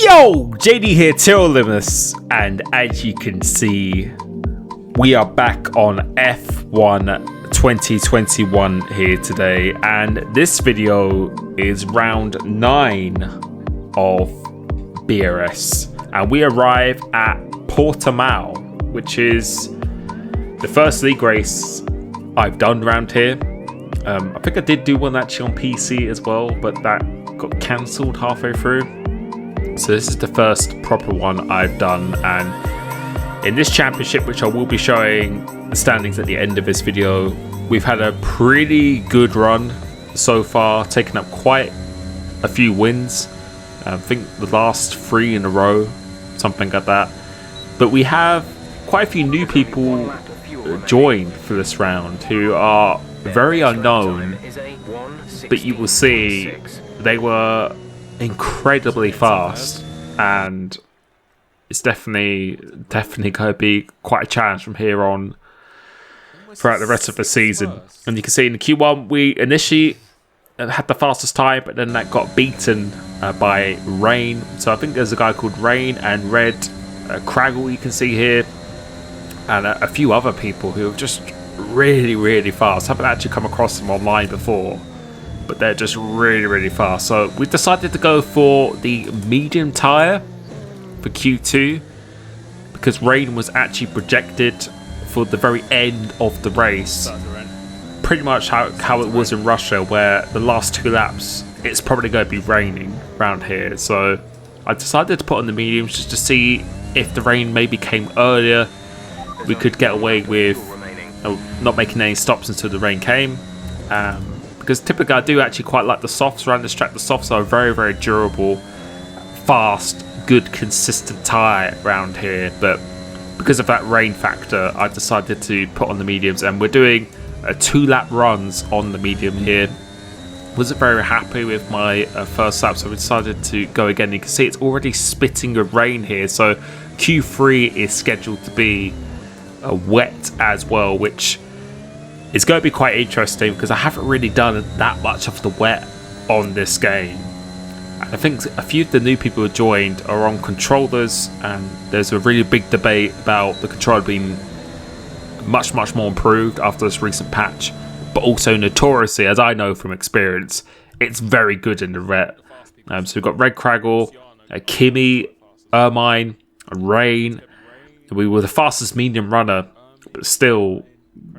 Yo, JD here, Limitless, and as you can see, we are back on F1 2021 here today, and this video is round 9 of BRS, and we arrive at Portimao, which is the first league race I've done around here. I think I did do one actually on PC as well, but that got cancelled halfway through. So this is the first proper one I've done, and in this championship, which I will be showing the standings at the end of this video, we've had a pretty good run so far, taking up quite a few wins. I think the last 3 in a row, something like that. But we have quite a few new people joined for this round who are very unknown, but you will see they were incredibly fast, and it's definitely going to be quite a challenge from here on throughout the rest of the season. And you can see in the Q1 we initially had the fastest time, but then that got beaten by Rain. So I think there's a guy called Rain and Red Craggle you can see here, and a few other people who are just really fast. I haven't actually come across them online before, but they're just really fast. So we decided to go for the medium tyre for Q2 because Rain was actually projected for the very end of the race, pretty much how it was in Russia, where the last 2 laps it's probably going to be raining around here. So I decided to put on the mediums just to see if the rain maybe came earlier, we could get away with not making any stops until the rain came. Because typically I do actually quite like the softs around this track. The softs are very durable, fast, good, consistent tyre around here. But because of that rain factor, I decided to put on the mediums, and we're doing 2-lap runs on the medium here. Wasn't very happy with my first lap, so we decided to go again. You can see it's already spitting with rain here, so Q3 is scheduled to be wet as well, which it's going to be quite interesting because I haven't really done that much of the wet on this game. I think a few of the new people who joined are on controllers, and there's a really big debate about the controller being much more improved after this recent patch, but also notoriously, as I know from experience, it's very good in the wet. So we've got Red Craggle, Kimmy, Ermine, Rain. We were the fastest medium runner, but still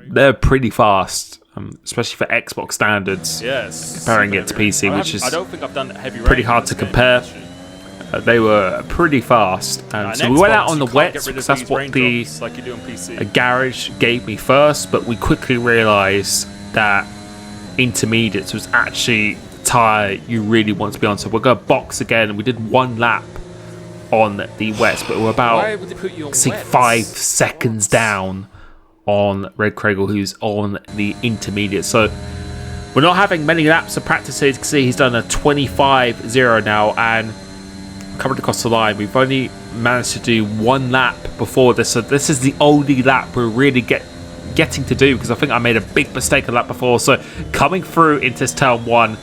they're pretty fast, especially for Xbox standards. Yes, comparing it to PC, which is I don't think I've done heavy pretty hard to compare. They were pretty fast, so we went out on the wets because that's what the garage gave me first. But we quickly realised that intermediates was actually the tyre you really want to be on. So we're going to box again, and we did 1 lap on the wets, but we're about 5 seconds down on Red Craggle, who's on the intermediate. So we're not having many laps of practice here. You can see he's done a 25.0 now, and coming across the line, we've only managed to do 1 lap before this. So this is the only lap we're really getting to do, because I think I made a big mistake a lap before. So coming through into this turn 1,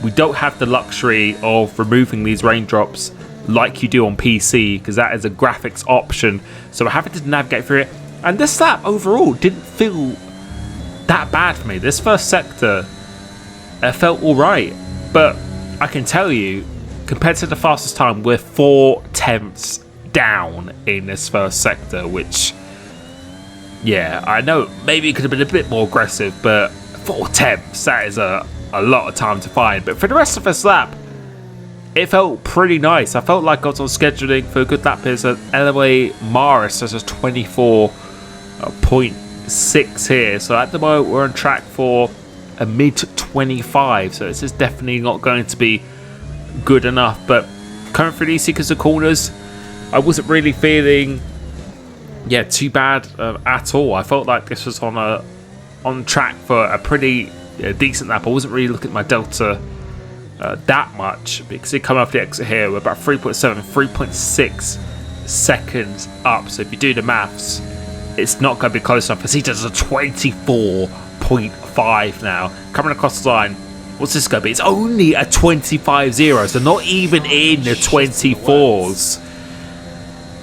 we don't have the luxury of removing these raindrops like you do on PC, because that is a graphics option. So we're having to navigate through it. And this lap overall didn't feel that bad for me. This first sector felt alright. But I can tell you, compared to the fastest time, we're 4 tenths down in this first sector, which, yeah, I know maybe it could have been a bit more aggressive, but 4 tenths, that is a lot of time to find. But for the rest of this lap, it felt pretty nice. I felt like I was on scheduling for a good lap. Here's an LMA Maris, there's a 24.6 here. So at the moment, we're on track for a mid-25. So this is definitely not going to be good enough. But coming through these seekers of corners, I wasn't really feeling too bad at all. I felt like this was on track for a pretty decent lap. I wasn't really looking at my delta that much, because it come off the exit here, we're about 3.6 seconds up. So if you do the maths, it's not going to be close enough, because he does a 24.5 now. Coming across the line, What's this going to be? It's only a 25.0, so not even in the 24s.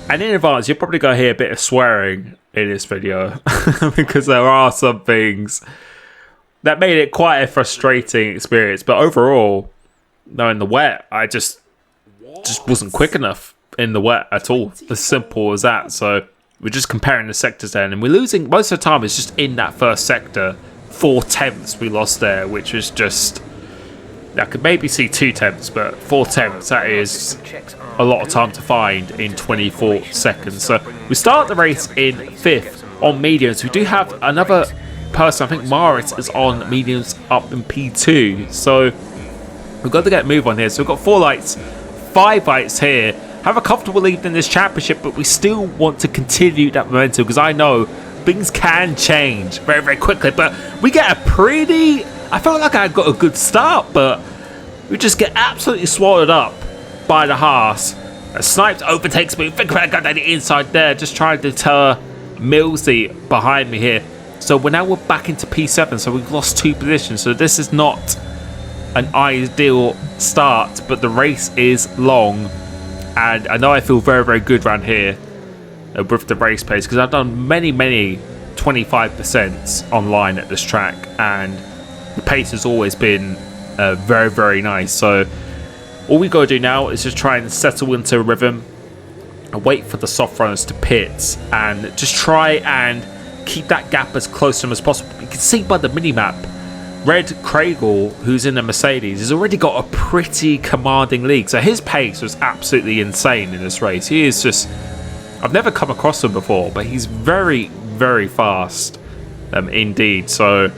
And in advance, you're probably going to hear a bit of swearing in this video because there are some things that made it quite a frustrating experience. But overall, no, in the wet, I just wasn't quick enough in the wet at all. As simple as that. So we're just comparing the sectors then, and we're losing most of the time. It's just in that first sector. 4 tenths we lost there, which was just, I could maybe see 2 tenths, but 4 tenths, that is a lot of time to find in 24 seconds. So we start the race in 5th on mediums. We do have another person, I think Marit is on mediums up in P2. So we've got to get a move on here. So we've got 4 lights, 5 lights here. Have a comfortable lead in this championship, but we still want to continue that momentum because I know things can change very, very quickly. But we get a pretty, I felt like I got a good start, but we just get absolutely swallowed up by the Haas. Snipes overtakes me. Think about got the inside there, just trying to deter Millsy behind me here. So we're back into P7, so we've lost 2 positions. So this is not an ideal start, but the race is long, and I know I feel very, very good around here with the race pace because I've done many 25% online at this track, and the pace has always been very, very nice. So all we got to do now is just try and settle into a rhythm and wait for the soft runners to pit and just try and keep that gap as close to them as possible. You can see by the mini-map, Red Craigle, who's in the Mercedes, has already got a pretty commanding lead. So his pace was absolutely insane in this race. He is just, I've never come across him before, but he's very, very fast indeed. So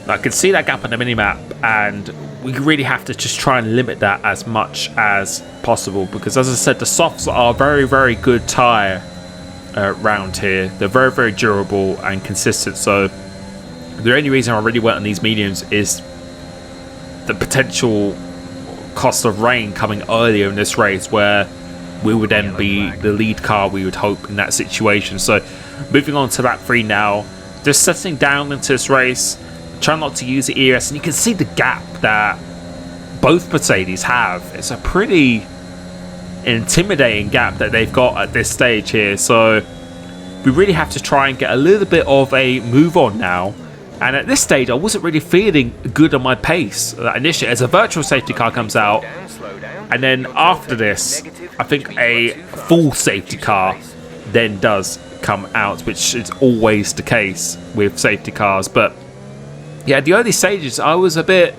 I can see that gap on the mini-map, and we really have to just try and limit that as much as possible because, as I said, the softs are a very, very good tyre round here. They're very, very durable and consistent. So the only reason I really went on these mediums is the potential cost of rain coming earlier in this race, where we would then be the lead car, we would hope, in that situation. So moving on to lap 3 now, just settling down into this race, trying not to use the ERS, and you can see the gap that both Mercedes have. It's a pretty intimidating gap that they've got at this stage here. So we really have to try and get a little bit of a move on now. And at this stage, I wasn't really feeling good on my pace initially, as a virtual safety car comes out. And then after this, I think a full safety car then does come out, which is always the case with safety cars. But yeah, the early stages, I was a bit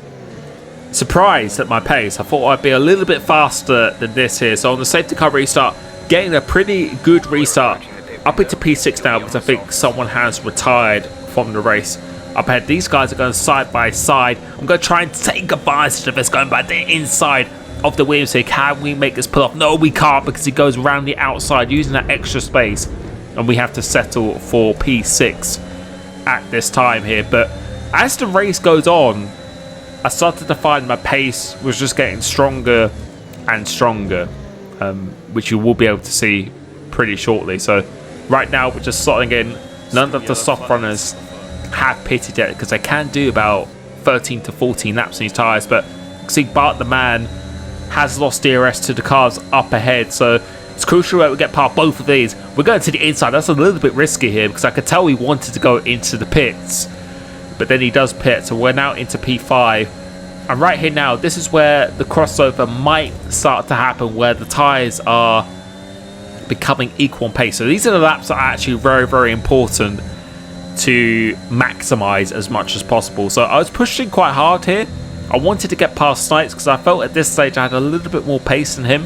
surprised at my pace. I thought I'd be a little bit faster than this here. So on the safety car restart, getting a pretty good restart up into P6 now, because I think someone has retired from the race. Up ahead, these guys are going side by side. I'm going to try and take advantage of this, going by the inside of the Williams here. Can we make this pull off? No, we can't, because he goes around the outside using that extra space, and we have to settle for P6 at this time here. But as the race goes on, I started to find my pace was just getting stronger and stronger, which you will be able to see pretty shortly. So right now we're just slotting in. None of the soft runners have pitted yet, because they can do about 13 to 14 laps in these tyres. But you can see Bart the man has lost DRS to the cars up ahead, so it's crucial that we get past both of these. We're going to the inside. That's a little bit risky here, because I could tell he wanted to go into the pits, but then he does pit. So we're now into P5, and right here now, this is where the crossover might start to happen, where the tyres are becoming equal on pace. So these are the laps that are actually very, very important to maximize as much as possible. So I was pushing quite hard here. I wanted to get past Snipes because I felt at this stage I had a little bit more pace than him,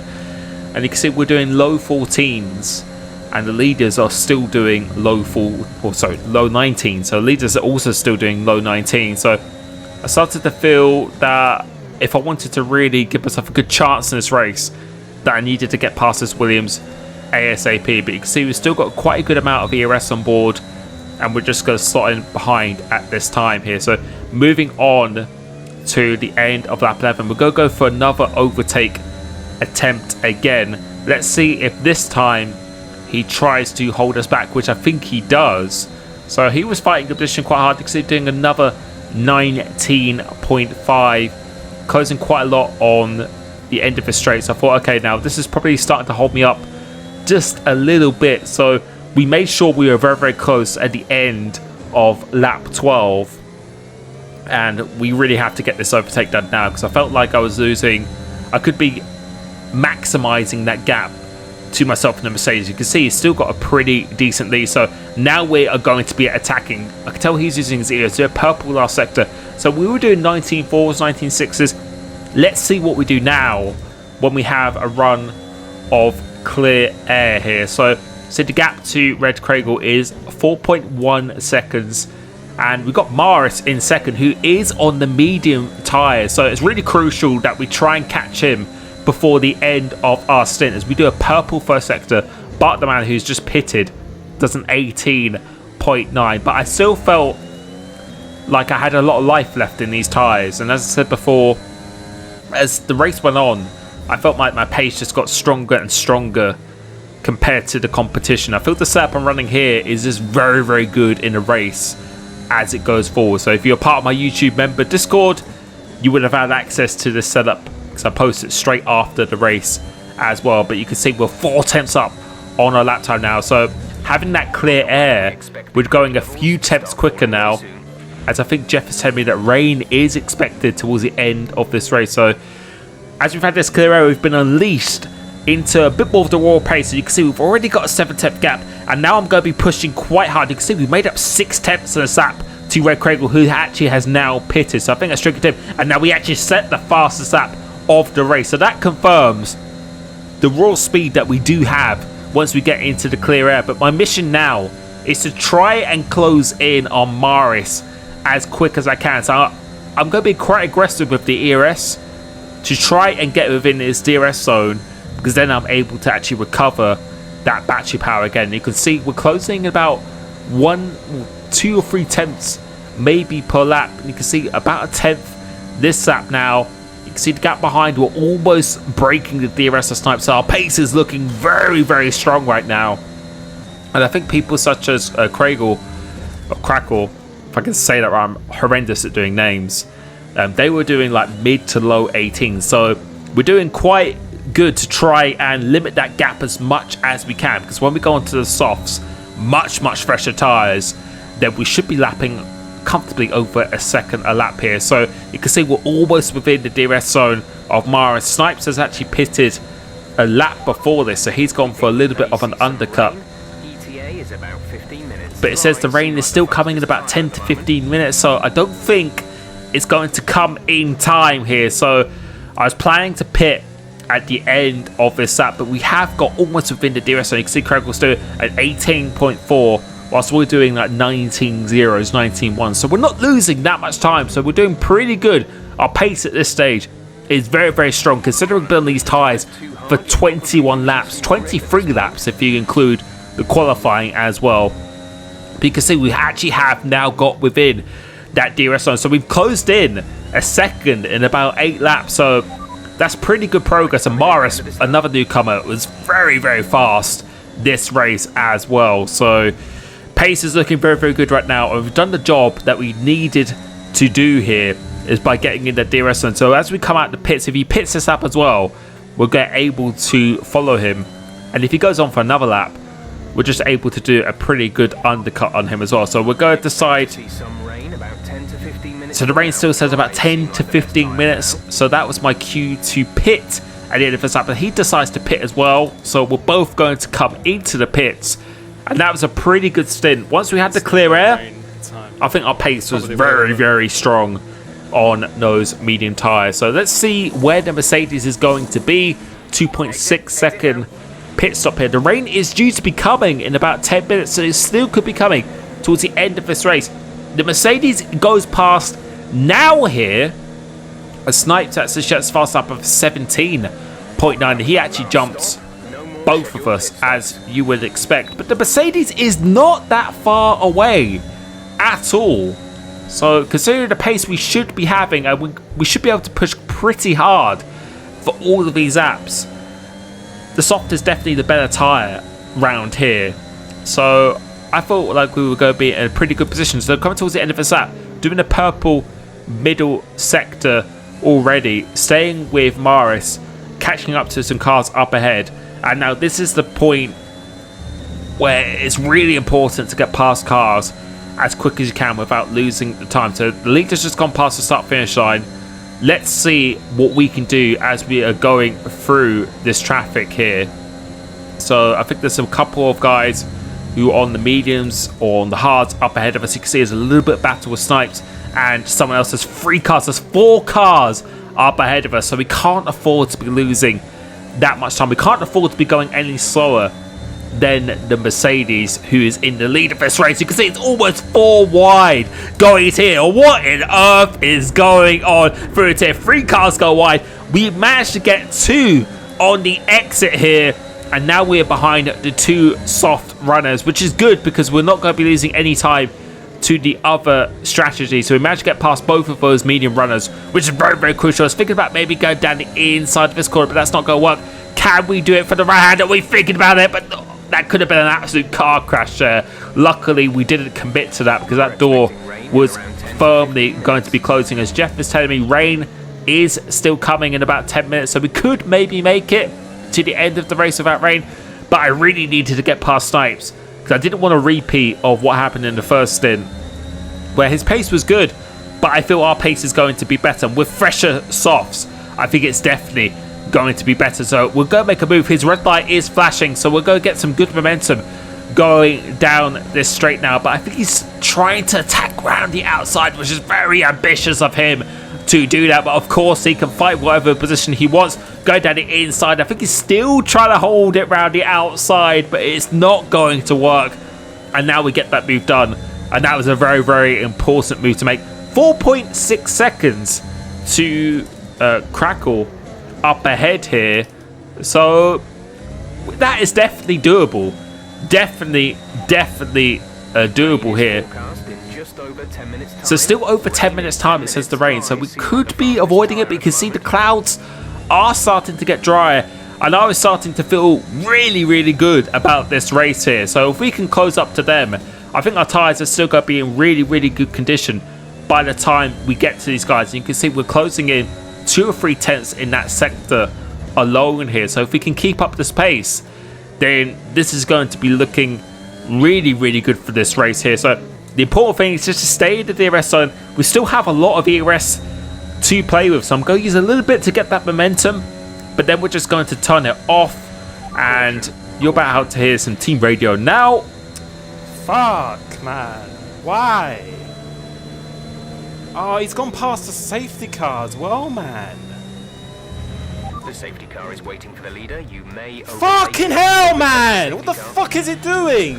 and you can see we're doing low 14s, and the leaders are still doing low 19. So leaders are also still doing low 19. So I started to feel that if I wanted to really give myself a good chance in this race, that I needed to get past this Williams ASAP. But you can see we've still got quite a good amount of ERS on board, and we're just going to slot in behind at this time here. So moving on to the end of lap 11, we're going to go for another overtake attempt again. Let's see if this time he tries to hold us back, which I think he does. So he was fighting the position quite hard, because he's doing another 19.5, closing quite a lot on the end of the straight. So I thought, okay, now this is probably starting to hold me up just a little bit. So we made sure we were very, very close at the end of lap 12, and we really have to get this overtake done now, because I felt like I was losing. I could be maximizing that gap to myself in the Mercedes. You can see he's still got a pretty decent lead. So now we are going to be attacking. I can tell he's using his ears. They're purple last sector. So we were doing 19.4s, 19.6s. Let's see what we do now when we have a run of clear air here. So the gap to Red Craigle is 4.1 seconds. And we've got Maris in second, who is on the medium tyres. So it's really crucial that we try and catch him before the end of our stint, as we do a purple first sector. But the man who's just pitted does an 18.9. But I still felt like I had a lot of life left in these tyres. And as I said before, as the race went on, I felt like my pace just got stronger and stronger compared to the competition. I feel the setup I'm running here is just very, very good in a race as it goes forward. So if you're part of my YouTube member Discord, you would have had access to this setup, because I post it straight after the race as well. But you can see we're 4 tenths up on our lap time now. So having that clear air, we're going a few tenths quicker now, as I think Jeff has told me that rain is expected towards the end of this race. So as we've had this clear air, we've been unleashed into a bit more of the raw pace. So you can see we've already got a 7-tenth gap, and now I'm going to be pushing quite hard. You can see we made up 6 tenths in a lap to Red Craigle, who actually has now pitted. So I think that's tricky to him, and now we actually set the fastest lap of the race. So that confirms the raw speed that we do have once we get into the clear air. But my mission now is to try and close in on Maris as quick as I can. So I'm going to be quite aggressive with the ERS to try and get within his DRS zone, because then I'm able to actually recover that battery power again. You can see we're closing about 2 or 3 tenths maybe per lap, and you can see about a tenth this lap now. You can see the gap behind, we're almost breaking the DRS of Snipe, so our pace is looking very, very strong right now. And I think people such as Craigle, or Crackle, if I can say that right, I'm horrendous at doing names, they were doing like mid to low 18s. So we're doing quite good to try and limit that gap as much as we can, because when we go onto the softs, much fresher tyres, then we should be lapping comfortably over a second a lap here. So you can see we're almost within the DRS zone of Maris. Snipes has actually pitted a lap before this, so he's gone for a little bit of an undercut. But it says the rain is still coming in about 10 to 15 minutes, so I don't think it's going to come in time here. So I was planning to pit at the end of this lap, but we have got almost within the DRS zone. You can see Craig will still at 18.4, whilst we're doing like 19 zeros, 19.1. So we're not losing that much time, so we're doing pretty good. Our pace at this stage is very, very strong, considering building these tyres for 21 laps, 23 laps if you include the qualifying as well. But you can see we actually have now got within that DRS zone, so we've closed in a second in about 8 laps. So that's pretty good progress. And Maris, another newcomer, was very, very fast this race as well. So pace is looking very, very good right now. And we've done the job that we needed to do here, is by getting in the DRS zone. So as we come out the pits, if he pits this up as well, we'll get able to follow him. And if he goes on for another lap, we're just able to do a pretty good undercut on him as well. So we're going to decide. So the rain still says about 10 to 15 minutes. So that was my cue to pit at the end of this lap. But he decides to pit as well. So we're both going to come into the pits. And that was a pretty good stint. Once we had the clear air, I think our pace was very, very strong on those medium tyres. So let's see where the Mercedes is going to be. 2.6 second pit stop here. The rain is due to be coming in about 10 minutes. So it still could be coming towards the end of this race. The Mercedes goes past now here. A Snipes that's the fast lap of 17.9. He actually jumps both of us, as you would expect. But the Mercedes is not that far away at all. So considering the pace we should be having, we should be able to push pretty hard for all of these laps. The soft is definitely the better tyre round here. So I thought like we were going to be in a pretty good position. So coming towards the end of this lap, doing the purple middle sector already, staying with Maris, catching up to some cars up ahead. And now this is the point where it's really important to get past cars as quick as you can without losing the time. So the lead has just gone past the start finish line. Let's see what we can do as we are going through this traffic here. So I think there's a couple of guys who are on the mediums or on the hards up ahead of us. You can see there's a little bit of battle with snipes, and someone else has 3 cars. There's 4 cars up ahead of us, so we can't afford to be losing that much time. We can't afford to be going any slower than the Mercedes, who is in the lead of this race. You can see it's almost 4 wide going here. What on earth is going on through it here? 3 cars go wide. We managed to get 2 on the exit here, and now we're behind the 2 soft runners, which is good because we're not going to be losing any time to the other strategy. So we managed to get past both of those medium runners, which is very, very crucial. I was thinking about maybe going down the inside of this corner, but that's not going to work. Can we do it for the right hand? Are we thinking about it? But that could have been an absolute car crash there. Luckily, we didn't commit to that because that door was firmly going to be closing. As Jeff is telling me, rain is still coming in about 10 minutes, so we could maybe make it to the end of the race without rain. But I really needed to get past Snipes because I didn't want a repeat of what happened in the first stint, where his pace was good, but I feel our pace is going to be better. With fresher softs, I think it's definitely going to be better. So we're going to make a move. His red light is flashing, so we're going to get some good momentum going down this straight now. But I think he's trying to attack around the outside, which is very ambitious of him to do that. But of course, he can fight whatever position he wants. Go down the inside. I think he's still trying to hold it around the outside, but it's not going to work. And now we get that move done. And that was a very, very important move to make. 4.6 seconds to Crackle up ahead here. So that is definitely doable. Definitely doable here. So still over 10 minutes time, it says the rain. So we could be avoiding it, but you can see the clouds are starting to get drier. And I was starting to feel really, really good about this race here. So if we can close up to them, I think our tyres are still going to be in really, really good condition by the time we get to these guys. And you can see we're closing in 2 or 3 tenths in that sector alone here. So if we can keep up this pace, then this is going to be looking really, really good for this race here. So the important thing is just to stay in the DRS zone. We still have a lot of ERS to play with, so I'm going to use a little bit to get that momentum, but then we're just going to turn it off, and you're about to hear some team radio now. Fuck, man. Why? Oh, he's gone past the safety car as well, man. The safety car is waiting for the leader. You may... Fucking hell, man! What the fuck is it doing?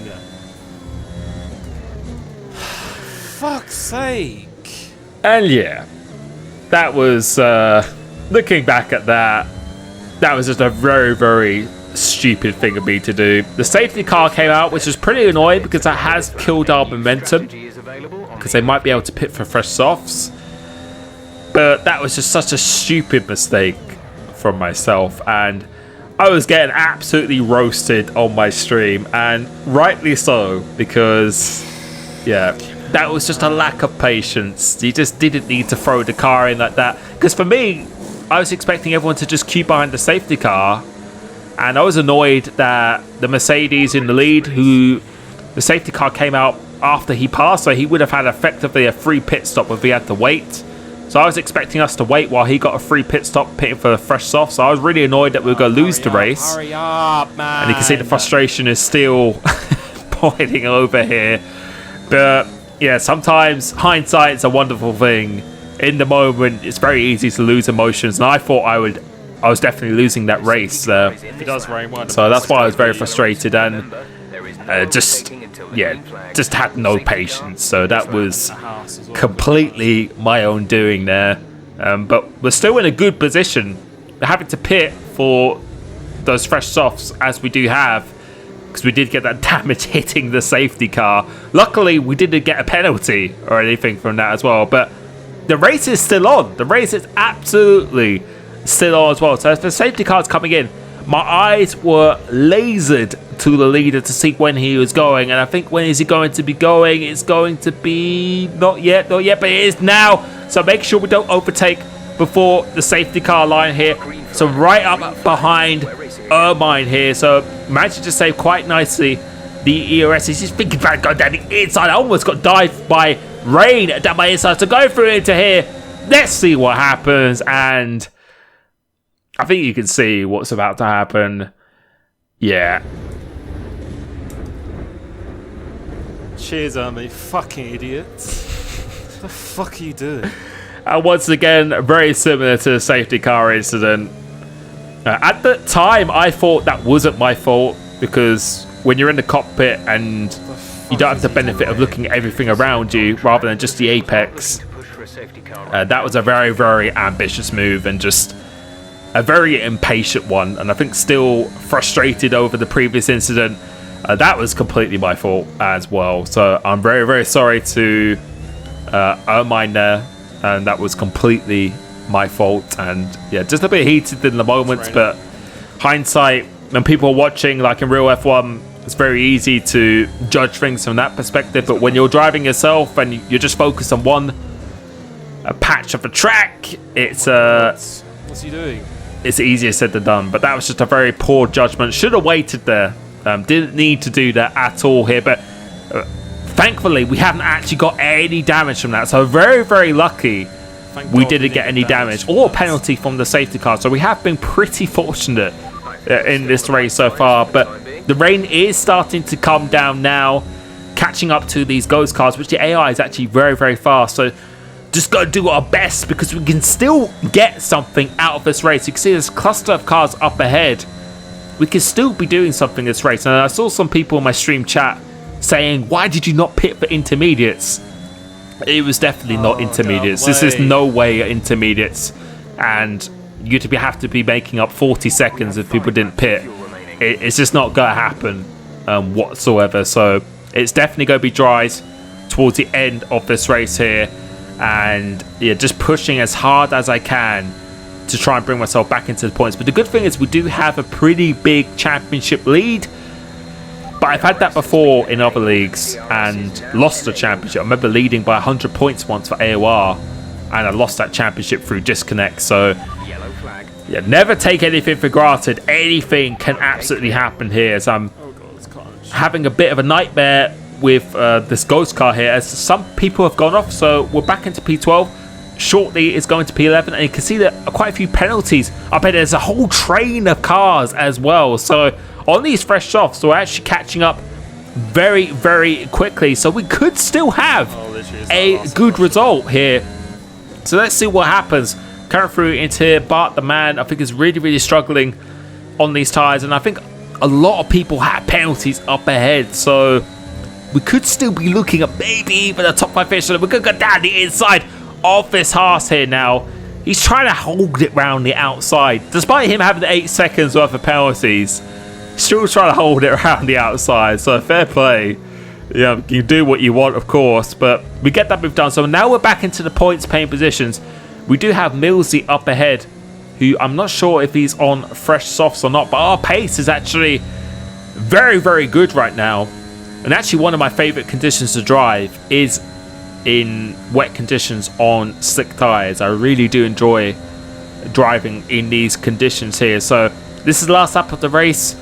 Fuck's sake. And yeah, that was, looking back at that, that was just a very, very stupid thing of me to do. The safety car came out, which is pretty annoying because that has killed our momentum, because they might be able to pit for fresh softs. But that was just such a stupid mistake from myself, and I was getting absolutely roasted on my stream, and rightly so, because yeah, that was just a lack of patience. You just didn't need to throw the car in like that, because for me, I was expecting everyone to just queue behind the safety car, and I was annoyed that the Mercedes in the lead, who the safety car came out after he passed, so he would have had effectively a free pit stop if he had to wait. So I was expecting us to wait while he got a free pit stop pitting for the fresh soft. So I was really annoyed that we were going to lose the race. Hurry up, man. And you can see the frustration is still boiling over here. But yeah, sometimes hindsight's a wonderful thing. In the moment, it's very easy to lose emotions. And I thought I was definitely losing that race. It does rain one. So that's why I was very frustrated and just had no patience. So that was completely my own doing there. But we're still in a good position. We're having to pit for those fresh softs as we do have, because we did get that damage hitting the safety car. Luckily, we didn't get a penalty or anything from that as well. But the race is still on. The race is absolutely still on as well. So if the safety car's coming in, my eyes were lasered to the leader to see when he was going, and I think when is he going to be going? It's going to be not yet, but it is now. So make sure we don't overtake before the safety car line here. So right up behind Ermine here. So managed to save quite nicely. The ERS is just thinking about going down the inside. I almost got dived by Rain down my inside. So go through into here. Let's see what happens. And I think you can see what's about to happen. Yeah. Cheers, Army. Fucking idiots. What the fuck are you doing? And once again, very similar to the safety car incident. At the time, I thought that wasn't my fault because when you're in the cockpit and you don't have the benefit of looking at everything around you rather than just the apex, that was a very, very ambitious move and just a very impatient one. And I think still frustrated over the previous incident. That was completely my fault as well. So I'm very, very sorry to Ermine there. And that was completely my fault. And yeah, just a bit heated in the moment. But hindsight, when people are watching, like in real F1, it's very easy to judge things from that perspective. But when you're driving yourself and you're just focused on a patch of the track, it's What's he doing? It's easier said than done. But that was just a very poor judgment. Should have waited there. Didn't need to do that at all here. But thankfully, we haven't actually got any damage from that. So very, very lucky we didn't get any damage or penalty from the safety car. So we have been pretty fortunate in this race so far. But the rain is starting to come down now, catching up to these ghost cars, which the AI is actually very, very fast. So just got to do our best because we can still get something out of this race. You can see this cluster of cars up ahead. We can still be doing something this race. And I saw some people in my stream chat saying, why did you not pit for intermediates? It was definitely not intermediates. This is no way intermediates. And you'd have to be making up 40 seconds if people didn't pit. It's just not going to happen whatsoever. So it's definitely going to be dries towards the end of this race here. And yeah, just pushing as hard as I can to try and bring myself back into the points. But the good thing is we do have a pretty big championship lead. But I've had that before in other leagues and lost the championship. I remember leading by 100 points once for AOR and I lost that championship through disconnect. So yeah, never take anything for granted. Anything can absolutely happen here. As I'm having a bit of a nightmare with this ghost car here as some people have gone off. So we're back into P12. Shortly is going to P11, and you can see that quite a few penalties up here. There's a whole train of cars as well. So on these fresh softs, we're actually catching up very, very quickly. So we could still have a good result here. So let's see what happens. Coming through into here, Bart the man, I think is really, really struggling on these tyres. And I think a lot of people have penalties up ahead. So we could still be looking at maybe even a top 5 finish. So we could go down the inside of this Haas here now. He's trying to hold it round the outside. Despite him having 8 seconds worth of penalties, still trying to hold it around the outside. So fair play. Yeah, you do what you want, of course, but we get that move done. So now we're back into the points paying positions. We do have Millsy up ahead, who I'm not sure if he's on fresh softs or not, but our pace is actually very, very good right now. And actually one of my favorite conditions to drive is in wet conditions on slick tires. I really do enjoy driving in these conditions here. So this is the last lap of the race.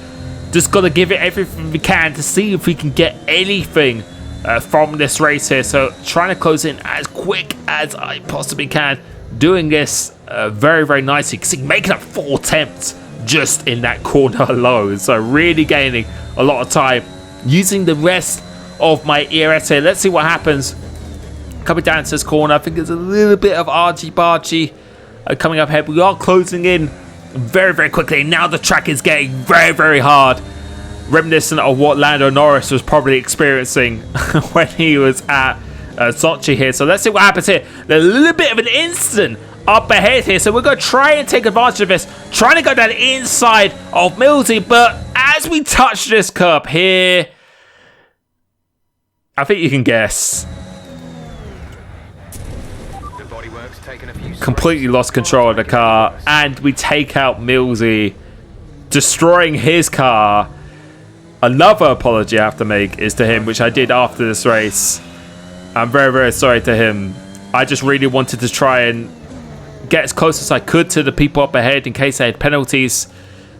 Just got to give it everything we can to see if we can get anything from this race here. So trying to close in as quick as I possibly can. Doing this very, very nicely. See, making up 4 attempts just in that corner alone. So really gaining a lot of time. Using the rest of my ERS here. Let's see what happens. Coming down to this corner, I think there's a little bit of argy-bargy coming up here. We are closing in very, very quickly. Now the track is getting very, very hard. Reminiscent of what Lando Norris was probably experiencing when he was at Sochi here. So let's see what happens here. There's a little bit of an incident up ahead here. So we're going to try and take advantage of this. Trying to go down the inside of Millsy. But as we touch this curb here, I think you can guess. Completely lost control of the car, and we take out Millsy destroying his car. Another apology I have to make is to him, which I did after this race. I'm very, very sorry to him. I just really wanted to try and get as close as I could to the people up ahead in case I had penalties,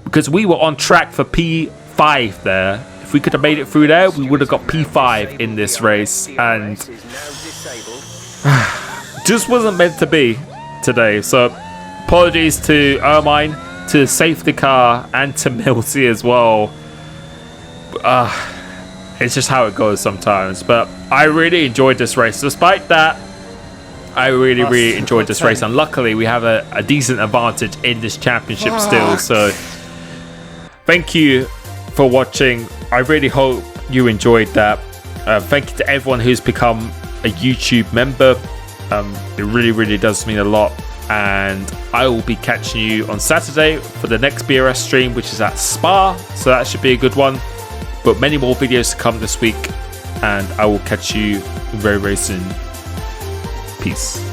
because we were on track for P5 there. If we could have made it through there, we would have got P5 in this race, and just wasn't meant to be today. So apologies to Ermine, to Safety Car, and to Milty as well. It's just how it goes sometimes. But I really enjoyed this race. Despite that, I really enjoyed this race, and luckily we have a decent advantage in this championship still. So thank you for watching. I really hope you enjoyed that. Thank you to everyone who's become a YouTube member. It really does mean a lot, and I will be catching you on Saturday for the next BRS stream, which is at Spa, so that should be a good one. But many more videos to come this week, and I will catch you very soon. Peace.